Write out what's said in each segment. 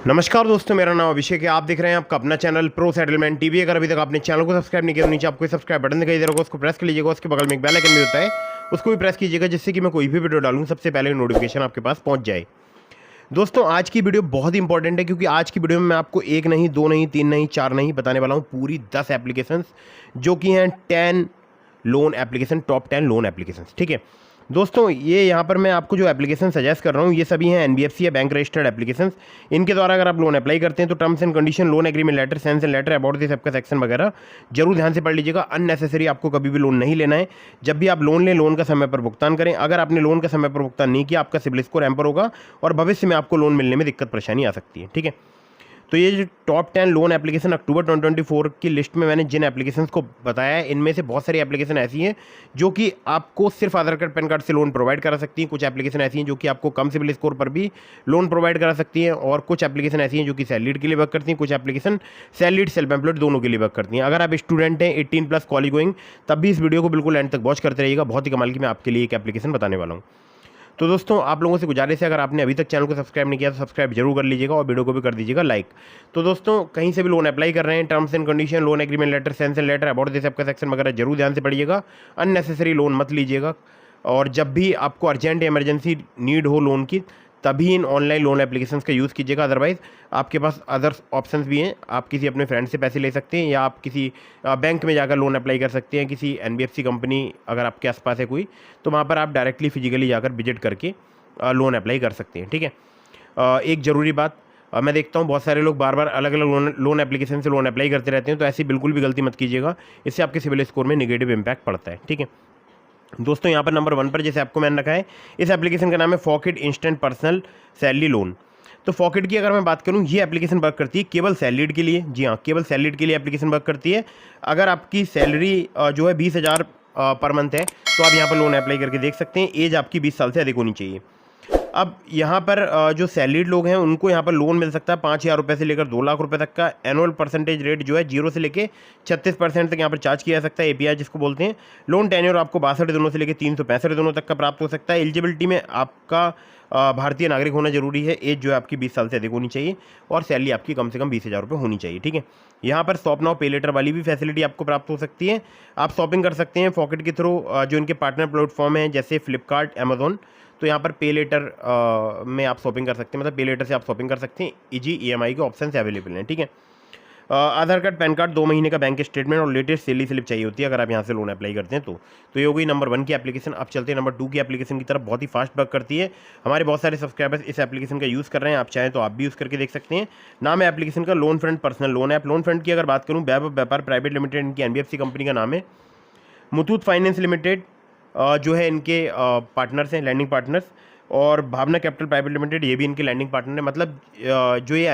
नमस्कार दोस्तों, मेरा नाम अभिषेक है। आप देख रहे हैं आपका अपना चैनल प्रो सेटलमेंट टीवी। अगर अभी तक आपने चैनल को सब्सक्राइब नहीं किया तो नीचे आपको सब्सक्राइब बटन दिखाई दे रहा होगा, उसको प्रेस कर लीजिएगा। उसके बगल में एक बेल आइकन भी होता है, उसको भी प्रेस कीजिएगा, जिससे कि मैं कोई भी वीडियो डालूं सबसे पहले नोटिफिकेशन आपके पास पहुंच जाए। दोस्तों, आज की वीडियो बहुत इंपॉर्टेंट है, क्योंकि आज की वीडियो में मैं आपको एक नहीं, दो नहीं, तीन नहीं, चार नहीं बताने वाला हूँ, पूरी 10 एप्लीकेशंस जो कि हैं 10 loan application, top 10 loan applications. ठीक है दोस्तों, ये यहाँ पर मैं आपको जो एप्लीकेशन सजेस्ट कर रहा हूँ ये सभी हैं एनबीएफसी या बैंक रजिस्टर्ड एप्लीकेशंस। इनके द्वारा अगर आप लोन अप्लाई करते हैं तो terms and condition, loan agreement letter, sense and letter, about this सबका सेक्शन वगैरह जरूर ध्यान से पढ़ लीजिएगा। अननेसेसरी आपको कभी भी लोन नहीं लेना है। जब भी आप लोन लें, लोन का समय पर भुगतान करें। अगर आपने लोन का समय पर भुगतान नहीं किया, आपका सिबिल स्कोर हैम्पर होगा और भविष्य में आपको लोन मिलने में दिक्कत परेशानी आ सकती है। ठीक है, तो ये जो टॉप 10 लोन एप्लीकेशन अक्टूबर 2024 की लिस्ट में मैंने जिन एप्लीकेशंस को बताया है, इनमें से बहुत सारी एप्लीकेशन ऐसी हैं जो कि आपको सिर्फ आधार कार्ड पैन कार्ड से लोन प्रोवाइड करा सकती हैं। कुछ एप्लीकेशन ऐसी हैं जो कि आपको कम सिबिल स्कोर पर भी लोन प्रोवाइड करा सकती हैं, और कुछ एप्लीकेशन ऐसी हैं जो कि सैलरीड के लिए वर्क करती हैं, कुछ एप्लीकेशन सैलरीड सेल्फ एम्प्लॉयड दोनों के लिए वर्क करती हैं। अगर आप स्टूडेंट हैं 18+ कॉलेज गोइंग, तब भी इस वीडियो को बिल्कुल एंड तक वॉच करते रहिएगा। बहुत ही कमाल की मैं आपके लिए एक एप्लीकेशन बताने वाला हूँ। तो दोस्तों, आप लोगों से गुजारिश है, अगर आपने अभी तक चैनल को सब्सक्राइब नहीं किया तो सब्सक्राइब जरूर कर लीजिएगा और वीडियो को भी कर दीजिएगा लाइक। तो दोस्तों, कहीं से भी लोन अप्लाई कर रहे हैं, terms and condition, loan agreement letter, sense and letter, about this आपका सेक्शन वगैरह जरूर ध्यान से पढ़िएगा। अननेसेसरी लोन मत लीजिएगा, और जब भी आपको अर्जेंट इमरजेंसी नीड हो लोन की, तभी इन ऑनलाइन लोन एप्लीकेशंस का यूज़ कीजिएगा। अदरवाइज़ आपके पास अदर्स ऑप्शंस भी हैं। आप किसी अपने फ्रेंड से पैसे ले सकते हैं, या आप किसी बैंक में जाकर लोन अप्लाई कर सकते हैं। किसी एनबीएफसी कंपनी अगर आपके आसपास है कोई, तो वहाँ पर आप डायरेक्टली फिजिकली जाकर विजिट करके लोन अप्लाई कर सकते हैं। ठीक है, एक ज़रूरी बात, मैं देखता हूँ बहुत सारे लोग बार बार अलग अलग लोन एप्लीकेशन से लोन अप्लाई करते रहते हैं, तो ऐसी बिल्कुल भी गलती मत कीजिएगा। इससे आपके सिविल स्कोर में नेगेटिव इंपैक्ट पड़ता है। ठीक है दोस्तों, यहाँ पर नंबर 1 पर जैसे आपको मैंने रखा है, इस एप्लीकेशन का नाम है फॉकेट इंस्टेंट पर्सनल सैलरी लोन। तो फॉकेट की अगर मैं बात करूँ, ये एप्लीकेशन वर्क करती है केवल सैलरीड के लिए। जी हाँ, केवल सैलरीड के लिए एप्लीकेशन वर्क करती है। अगर आपकी सैलरी जो है 20,000 पर मंथ है, तो आप यहाँ पर लोन अप्लाई करके देख सकते हैं। एज आपकी 20 साल से अधिक होनी चाहिए। अब यहाँ पर जो सैलरीड लोग हैं उनको यहाँ पर लोन मिल सकता है 5,000 रुपये से लेकर 2 लाख रुपए तक का। एनुअल परसेंटेज रेट जो है 0 से लेकर 36% तक यहाँ पर चार्ज किया जा सकता है, एपीआई जिसको बोलते हैं। लोन टेन्योर आपको 62 दिनों से लेकर 365 दिनों तक का प्राप्त हो सकता है। एलिजिबिलिटी में आपका भारतीय नागरिक होना जरूरी है। एज जो है आपकी 20 साल से अधिक होनी चाहिए, और सैलरी आपकी कम से कम 20,000 रुपये होनी चाहिए। ठीक है, यहाँ पर शॉप नाउ पे लेटर वाली भी फैसिलिटी आपको प्राप्त हो सकती है। आप शॉपिंग कर सकते हैं पॉकेट के थ्रू, जो इनके पार्टनर प्लेटफॉर्म हैं जैसे फ्लिपकार्ट, अमेजोन। तो यहाँ पर पे लेटर में आप शॉपिंग कर सकते हैं, मतलब पे लेटर से आप शॉपिंग कर सकते हैं। इजी ईएमआई के ऑप्शन अवेलेबल हैं। ठीक है, आधार कार्ड, पैन कार्ड, 2 महीने का बैंक स्टेटमेंट और लेटेस्ट सैलरी स्लिप चाहिए होती है अगर आप यहाँ से लोन अप्लाई करते हैं तो ये हो गई नंबर 1 की एप्लीकेशन। अब चलते हैं नंबर 2 की एप्लीकेशन की तरफ। बहुत ही फास्ट वर्क करती है। हमारे बहुत सारे सब्सक्राइबर्स इस एप्लीकेशन का यूज़ कर रहे हैं, आप चाहें तो आप भी यूज़ करके देख सकते हैं। नाम है एप्लीकेशन का loan front personal loan app. Loan front की अगर बात करूँ, वैभव व्यापार प्राइवेट लिमिटेड इनकी एनबीएफसी कंपनी का नाम है। मुथूट फाइनेंस लिमिटेड जो है इनके पार्टनर्स हैं, लैंडिंग पार्टनर्स, और भावना कैपिटल प्राइवेट लिमिटेड ये भी इनके लैंडिंग पार्टनर है। मतलब जो ये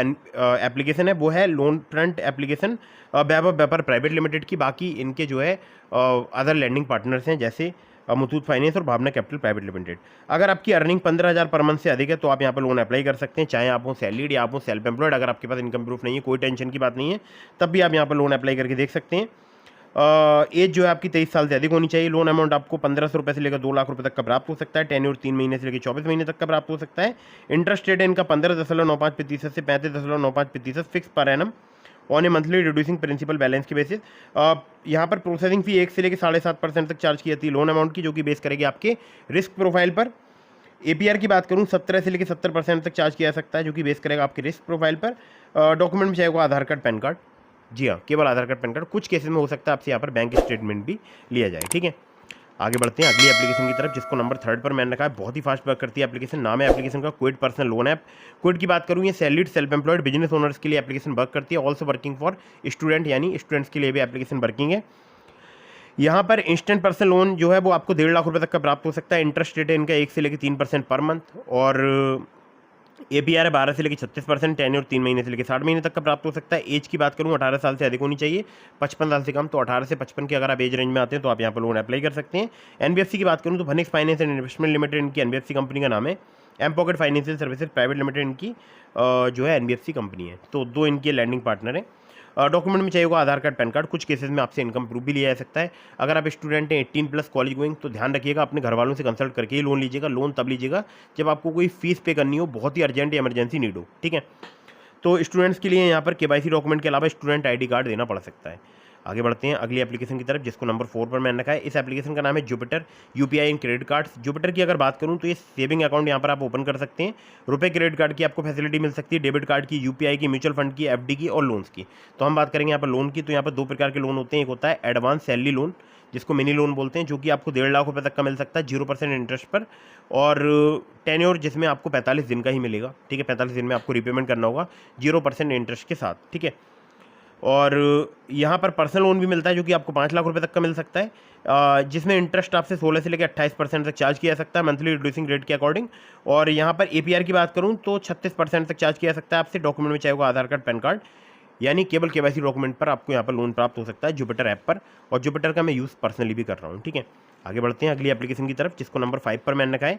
एप्लीकेशन है वो है लोन फ्रंट एप्लीकेशन वैभव व्यापार प्राइवेट लिमिटेड की। बाकी इनके जो है अदर लैंडिंग पार्टनर्स हैं, जैसे मुथूट फाइनेंस और भावना कैपिटल प्राइवेट लिमिटेड। अगर आपकी अर्निंग 15,000 पर मंथ से अधिक है तो आप यहाँ पर लोन अप्लाई कर सकते हैं, चाहे आप हो सैलरीड या आप हो सेल्फ एम्प्लॉयड। अगर आपके पास इनकम प्रूफ नहीं है, कोई टेंशन की बात नहीं है, तब भी आप यहाँ पर लोन अप्लाई करके देख सकते हैं। एज जो है आपकी 23 साल से अधिक होनी चाहिए। लोन अमाउंट आपको 1,500 रुपये से लेकर 2 लाख रुपए तक का प्राप्त हो सकता है। टेन्योर 3 महीने से लेकर 24 महीने तक का प्राप्त हो सकता है। इंटरेस्ट रेट है इनका 15.95% से 35.95% fix per annum on a monthly reducing principal balance के बेसिस। यहाँ पर प्रोसेसिंग फी 1 से लेकर 7.5% तक चार्ज की जाती है लोन अमाउंट की, जो कि बेस करेगी आपके रिस्क प्रोफाइल पर। एपीआर की बात करूँ, 17 से लेकर 70% तक चार्ज किया जा सकता है, जो कि बेस करेगा आपके रिस्क प्रोफाइल पर। डॉक्यूमेंट में चाहिए आधार कार्ड, पैन कार्ड। जी हाँ, केवल आधार कार्ड, पैन कार्ड। कुछ केसेस में हो सकता है आपसे यहाँ पर बैंक स्टेटमेंट भी लिया जाए। ठीक है, आगे बढ़ते हैं अगली एप्लीकेशन की तरफ, जिसको नंबर 3 पर मैंने रखा है। बहुत ही फास्ट वर्क करती है एप्लीकेशन। नाम है एप्लीकेशन का Quid personal loan app. Quid की बात करूँ, ये salaried self employed business owners के लिए एप्लीकेशन वर्क करती है। ऑल्सो वर्किंग फॉर स्टूडेंट, यानी स्टूडेंट्स के लिए भी एप्लीकेशन वर्किंग है। यहाँ पर इंस्टेंट पर्सनल लोन जो है वो आपको 1.5 लाख रुपये तक का प्राप्त हो सकता है। इंटरेस्ट रेट है इनका 1 से लेकर 3% पर मंथ, और एपीआर है 12 से लेकर 36%। टेन्योर 3 महीने से लेकर 60 महीने तक का प्राप्त हो सकता है। एज की बात करूँ, 18 साल से अधिक होनी चाहिए, 55 साल से कम। तो 18 से 55 की अगर आप एज रेंज में आते हैं तो आप यहाँ पर लोन अप्लाई कर सकते हैं। एनबीएफसी की बात करूँ तो Phoenix finance and investment limited इनकी एनबीएफसी कंपनी का नाम है। MPokket financial services private limited इनकी जो है एनबीएफसी कंपनी है। तो 2 इनके लैंडिंग पार्टनर हैं। डॉक्यूमेंट में चाहिए होगा आधार कार्ड, पैन कार्ड। कुछ केसेस में आपसे इनकम प्रूफ भी लिया जा सकता है। अगर आप स्टूडेंट हैं 18+ कॉलेज गोइंग, तो ध्यान रखिएगा अपने घर वालों से कंसल्ट करके ही लोन लीजिएगा। लोन तब लीजिएगा जब आपको कोई फीस पे करनी हो, बहुत ही अर्जेंट या इमरजेंसी नीड हो। ठीक है, तो स्टूडेंट्स के लिए यहाँ पर केवाईसी डॉक्यूमेंट के अलावा स्टूडेंट आईडी कार्ड देना पड़ सकता है। आगे बढ़ते हैं अगली एप्लीकेशन की तरफ, जिसको नंबर 4 पर मैंने रखा है। इस एप्लीकेशन का नाम है Jupiter UPI and credit cards. Jupiter की अगर बात करूं तो ये सेविंग अकाउंट यहाँ पर आप ओपन कर सकते हैं। रुपए क्रेडिट कार्ड की आपको फैसिलिटी मिल सकती है, डेबिट कार्ड की, यूपीआई की, म्यूचुअल फंड की, एफडी की और लोन्स की। तो हम बात करेंगे यहाँ पर लोन की। तो यहाँ पर 2 प्रकार के लोन होते हैं। एक होता है एडवांस सैलरी लोन, जिसको मिनी लोन बोलते हैं, जो कि आपको 1.5 लाख रुपए तक का मिल सकता है 0% इंटरेस्ट पर, और टेन्योर जिसमें आपको 45 दिन का ही मिलेगा। ठीक है, 45 दिन में आपको रिपेमेंट करना होगा 0% इंटरेस्ट के साथ। ठीक है, और यहाँ पर पर्सनल लोन भी मिलता है, जो कि आपको 5 लाख रुपए तक का मिल सकता है, जिसमें इंटरेस्ट आपसे 16 से लेकर 28% तक चार्ज किया जा सकता है मंथली रिड्यूसिंग रेट के अकॉर्डिंग। और यहाँ पर एपीआर की बात करूँ तो 36% तक चार्ज किया जा सकता है आपसे। डॉक्यूमेंट में चाहिए होगा आधार कार्ड, पैन कार्ड, यानी केवल केवाईसी डॉक्यूमेंट पर आपको यहाँ पर लोन प्राप्त हो सकता है जुपिटर ऐप पर, और जुपिटर का मैं यूज़ पर्सनली भी कर रहा हूँ। ठीक है, आगे बढ़ते हैं अगली एप्लीकेशन की तरफ, जिसको नंबर 5 पर मैंने रखा है।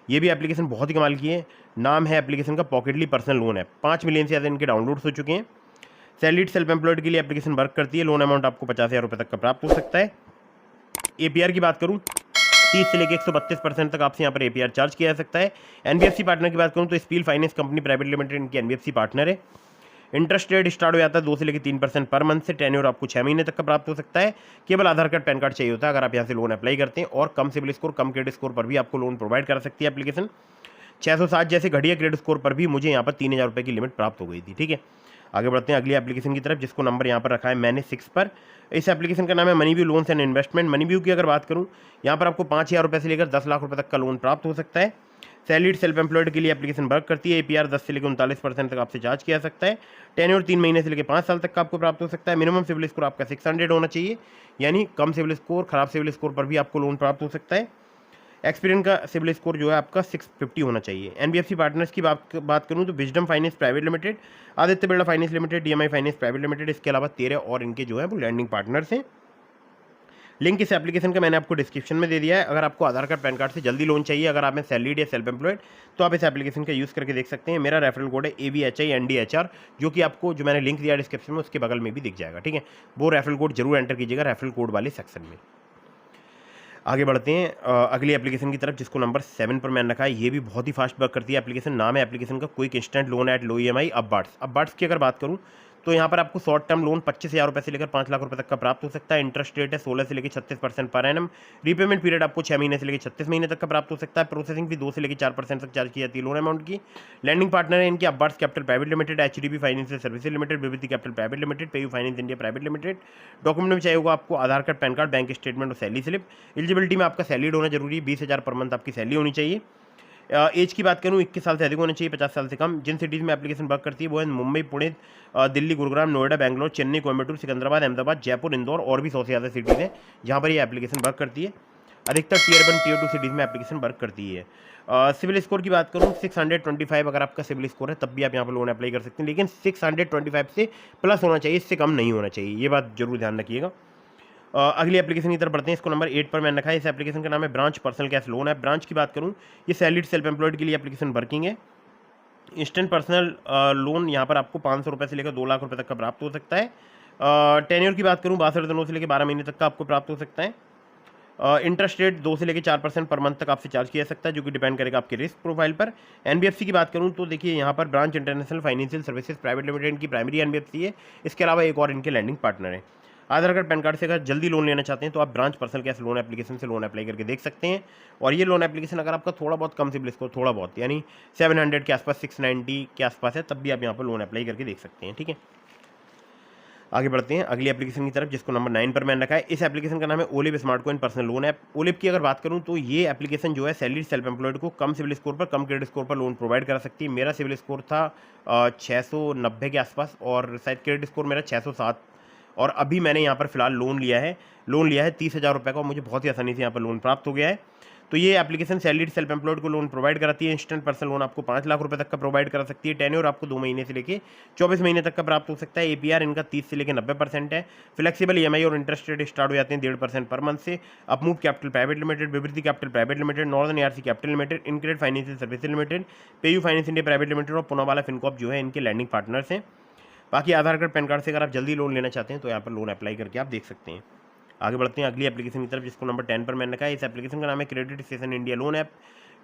ये भी एप्लीकेशन बहुत ही कमाल की है। नाम है एप्लीकेशन का पॉकेटली पर्सनल लोन ऐप। 5 मिलियन से ज़्यादा इनके डाउनलोड्स हो चुके हैं। सैलरीड सेल्फ एम्प्लॉयड के लिए एप्लीकेशन वर्क करती है। लोन अमाउंट आपको 50,000 रुपये तक का प्राप्त हो सकता है। एपीआर की बात करूँ 30 से लेकर 132% तक आपसे यहाँ पर एपीआर चार्ज किया जा सकता है। एनबीएफसी पार्टनर की बात करूँ तो spill finance company private limited इनकी एनबीएफसी पार्टनर है। इंटरेस्ट रेट स्टार्ट हो जाता है 2 से लेकर 3% पर मंथ से। टेन्योर आपको 6 महीने तक का प्राप्त हो सकता है। केवल आधार कार्ड, पैन कार्ड चाहिए होता है अगर आप यहाँ से लोन अप्लाई करते हैं, और कम सिविल स्कोर, कम क्रेडिट स्कोर पर भी आपको लोन प्रोवाइड कर सकती है एप्लीकेशन। 607 जैसे घटिया क्रेडिट स्कोर पर भी मुझे यहाँ पर 3,000 रुपये की लिमिट प्राप्त हो गई थी। ठीक है, आगे बढ़ते हैं अगली एप्लीकेशन की तरफ, जिसको नंबर यहाँ पर रखा है मैंने 6 पर। इस एप्लीकेशन का नाम है MoneyView loans and investment. MoneyView की अगर बात करूँ, यहाँ पर आपको 5,000 रुपये से लेकर 10 लाख रुपये तक का लोन प्राप्त हो सकता है। सैलरीड सेल्फ एम्प्लॉयड के लिए एप्लीकेशन वर्क करती है। एपीआर 10 से लेकर 39% तक आपसे चार्ज किया जा सकता है। टेन्योर 3 महीने से लेकर 5 साल तक का आपको प्राप्त हो सकता है। मिनिमम सिविल स्कोर आपका 600 होना चाहिए, यानी कम सिविल स्कोर, खराब सिविल स्कोर पर भी आपको लोन प्राप्त हो सकता है। एक्सपीरियंस का सिविल स्कोर जो है आपका 650 होना चाहिए। एनबीएफसी पार्टनर्स की बात करूं तो wisdom finance private limited, Aditya Birla finance limited, DMI finance private limited, इसके अलावा 13 और इनके जो है वो लैंडिंग पार्टनर्स हैं। लिंक इस एप्लीकेशन का मैंने आपको डिस्क्रिप्शन में दे दिया है। अगर आपको आधार कार्ड, पैन कार्ड से जल्दी लोन चाहिए, अगर आप में सैलरीड या सेल्फ एम्प्लॉयड, तो आप इस एप्लीकेशन का यूज़ करके देख सकते हैं। मेरा रेफरल कोड है AVHINDHR, जो कि आपको जो मैंने लिंक दिया डिस्क्रिप्शन में उसके बगल में भी दिख जाएगा। ठीक है, वो रेफरल कोड जरूर एंटर कीजिएगा रेफरल कोड वाले सेक्शन में। आगे बढ़ते हैं अगली एप्लीकेशन की तरफ, जिसको नंबर 7 पर मैंने रखा है। ये भी बहुत ही फास्ट वर्क करती है एप्लीकेशन। नाम है एप्लीकेशन का quick instant loan at low EMI अपबार्ट्स। अपबार्ट्स की अगर बात करूँ तो यहाँ पर आपको शॉर्ट टर्म लोन 25,000 रुपये से लेकर 5 लाख रुपये तक का प्राप्त हो सकता है। इंटरेस्ट रेट है 16 से लेकर 36% पर एनम। रिपेमेंट पीरियड आपको 6 महीने से लेकर 36 महीने तक का प्राप्त हो सकता है। प्रोसेसिंग फी 2 से लेकर 4% तक चार्ज की जाती है लोन अमाउंट की। लैंडिंग पार्टनर है इनकी Upwards capital private limited, HDB financial services limited, Vibhuti capital private limited, PayU finance India private limited. Document में चाहिए होगा आपको Aadhaar card, PAN card, bank statement और सैलरी स्लिप। एलिजिबिलिटी में आपका सैलरीड होना जरूरी है, 20,000 पर मंथ आपकी सैलरी होनी चाहिए। एज की बात करूँ 21 साल से अधिक होना चाहिए, 50 साल से कम। जिन सिटीज़ में एप्लीकेशन वर्क करती है वो है मुंबई, पुणे, दिल्ली, गुरुग्राम, नोएडा, बेंगलोर, चेन्नई, कोयम्बटूर, सिकंदराबाद, अहमदाबाद, जयपुर, इंदौर और भी 100 से ज़्यादा सिटीज़ हैं जहाँ पर ये एप्लीकेशन वर्क करती है। अधिकतर टियर 1, टियर 2 सिटीज़ में एप्लीकेशन वर्क करती है। सिविल स्कोर की बात करूँ 625 अगर आपका सिविल स्कोर है तब भी आप यहाँ पर लोन अप्लाई कर सकते हैं, लेकिन 625 से प्लस होना चाहिए, इससे कम नहीं होना चाहिए, ये बात जरूर ध्यान रखिएगा। अगली एप्लीकेशन की तरफ बढ़ते हैं। इसको नंबर 8 पर मैंने रखा है। इस एप्लीकेशन का नाम है ब्रांच पर्सनल कैश लोन है। ब्रांच की बात करूँ, ये सैलरीड सेल्फ एम्प्लॉयड के लिए एप्लीकेशन वर्किंग है। इंस्टेंट पर्सनल लोन यहाँ पर आपको 500 रुपये से लेकर 2 लाख रुपये तक का प्राप्त हो सकता है। टेन्योर की बात करूँ 62 दिनों से लेकर 12 महीने तक का आपको प्राप्त हो सकता है। इंटरेस्ट रेट 2 से लेकर 4% पर मंथ तक आपसे चार्ज किया जा सकता है, जो कि डिपेंड करेगा आपके रिस्क प्रोफाइल पर। एनबीएफसी की बात करूं तो देखिए यहाँ पर branch international financial services private limited की प्राइमरी एनबीएफसी है। इसके अलावा एक और इनके लैंडिंग पार्टनर है। आधार कार्ड, पैन कार्ड से अगर जल्दी लोन लेना चाहते हैं तो आप branch personal cash loan application से लोन अप्लाई करके देख सकते हैं। और ये लोन एप्लीकेशन अगर आपका थोड़ा बहुत कम सिबिल स्कोर, थोड़ा बहुत यानी 700 के आसपास, 690 के आसपास है, तब भी आप यहाँ पर लोन अप्लाई करके देख सकते हैं। ठीक है, आगे बढ़ते हैं अगली एप्लीकेशन की तरफ, जिसको नंबर 9 पर मैंने रखा है। इस एप्लीकेशन का नाम है olive smart coin personal loan app. Olive की अगर बात करूं तो ये एप्लीकेशन जो है सैलरीड सेल्फ एम्प्लॉयड को कम सिविल स्कोर पर, कम क्रेडिट स्कोर पर लोन प्रोवाइड कर सकती है। मेरा सिविल स्कोर था 690 के आसपास और शायद क्रेडिट स्कोर मेरा 607, और अभी मैंने यहाँ पर फिलहाल लोन लिया है 30,000 रुपये का, और मुझे बहुत ही आसानी से यहाँ पर लोन प्राप्त हो गया है। तो ये एप्लीकेशन सैलरीड सेल्फ एम्प्लॉयड को लोन प्रोवाइड कराती है। इंस्टेंट पर्सनल लोन आपको 5 लाख रुपए तक का प्रोवाइड करा सकती है। टेन्योर आपको 2 महीने से लेके 24 महीने तक का प्राप्त हो सकता है। एपीआर इनका 30 से लेकर 90% है। फ्लेक्सिबल ईएमआई और इंटरेस्ट रेट स्टार्ट हो जाते हैं 1.5% पर मंथ से। Upmove capital private limited, Vibhuti capital private limited, northern ARC capital limited, InCred financial services limited, PayU finance India private limited और पुनावाला फिनकॉप जो है इनके लैंडिंग पार्टनर्स हैं। बाकी आधार कार्ड, पैन कार्ड से अगर आप जल्दी लोन लेना चाहते हैं तो यहाँ पर लोन अप्लाई करके आप देख सकते हैं। आगे बढ़ते हैं अगली एप्लीकेशन की तरफ, जिसको नंबर 10 पर मैंने रखा है। इस एप्लीकेशन का नाम है credit station India loan app.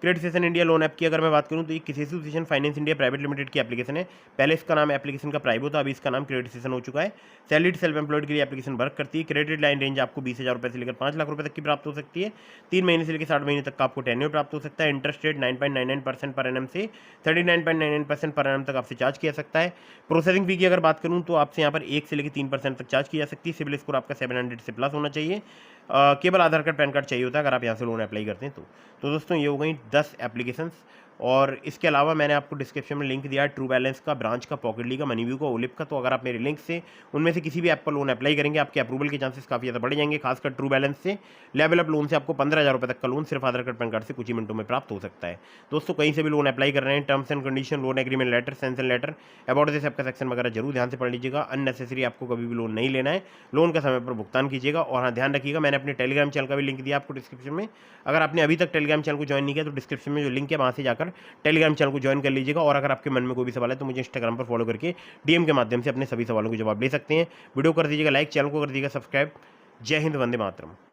Credit station India loan app की अगर मैं बात करूं तो ये किसेशन फाइनेंस इंडिया प्राइवेट लिमिटेड की एप्लीकेशन है। पहले इसका नाम एप्लीकेशन का प्राइवो था, अभी इसका नाम क्रेडिटेशन हो चुका है। सैलरीड सेल्फ एम्प्लॉयड के लिए एप्लीकेशन वर्क करती है। क्रेडिट लाइन रेंज आपको 20,000 रुपये से लेकर 5 लाख रुपये तक की प्राप्त हो सकती है। 3 महीने से लेकर 60 महीने तक का आपको टेन्योर प्राप्त हो सकता है। इंटरेस्ट रेट 9.99% पर एनम से 39.99% पर एनम तक आपसे चार्ज किया सकता है। प्रोसेसिंग फी की अगर बात करूं तो आपसे यहाँ पर 1 से लेकर 3% तक चार्ज की जा सकती है। सिविल स्कोर आपका 700 से प्लस होना चाहिए। केवल आधार कार्ड पैन कार्ड चाहिए होता है अगर आप यहाँ से लोन अप्लाई करते हैं तो दोस्तों ये हो गई 10 एप्लीकेशंस। और इसके अलावा मैंने आपको डिस्क्रिप्शन में लिंक दिया है ट्रू बैलेंस का, ब्रांच का, पॉकेटली का, मनीव्यू का, ओलिप का। तो अगर आप मेरे लिंक से उनमें से किसी भी ऐप पर लोन अप्लाई करेंगे आपके अप्रूवल के चांसेस काफ़ी ज़्यादा बढ़ जाएंगे। खासकर ट्रू बैलेंस से लेवल अप लोन से आपको 15,000 रुपये तक का लोन सिर्फ आधार कार्ड पैन कार्ड से कुछ ही मिनटों में प्राप्त हो सकता है। दोस्तों कहीं से भी लोन अप्लाई कर रहे हैं, terms and condition, loan agreement letter, sanction letter, about this app का सेक्शन वगैरह जरूर ध्यान से पढ़ लीजिएगा। अननेसेसरी आपको कभी भी लोन नहीं लेना है। लोन का समय पर भुगतान कीजिएगा। और हाँ, ध्यान रखिएगा मैंने अपने टेलीग्राम चैनल का भी लिंक दिया आपको डिस्क्रिप्शन में। अगर आपने अभी तक टेलीग्राम चैनल को ज्वाइन नहीं किया तो डिस्क्रिप्शन में जो लिंक है वहाँ से जाकर टेलीग्राम चैनल को ज्वाइन कर लीजिएगा। और अगर आपके मन में कोई भी सवाल है तो मुझे इंस्टाग्राम पर फॉलो करके डीएम के माध्यम से अपने सभी सवालों के जवाब ले सकते हैं। वीडियो कर दीजिएगा लाइक, चैनल को कर दीजिएगा सब्सक्राइब। जय हिंद, वंदे मातरम।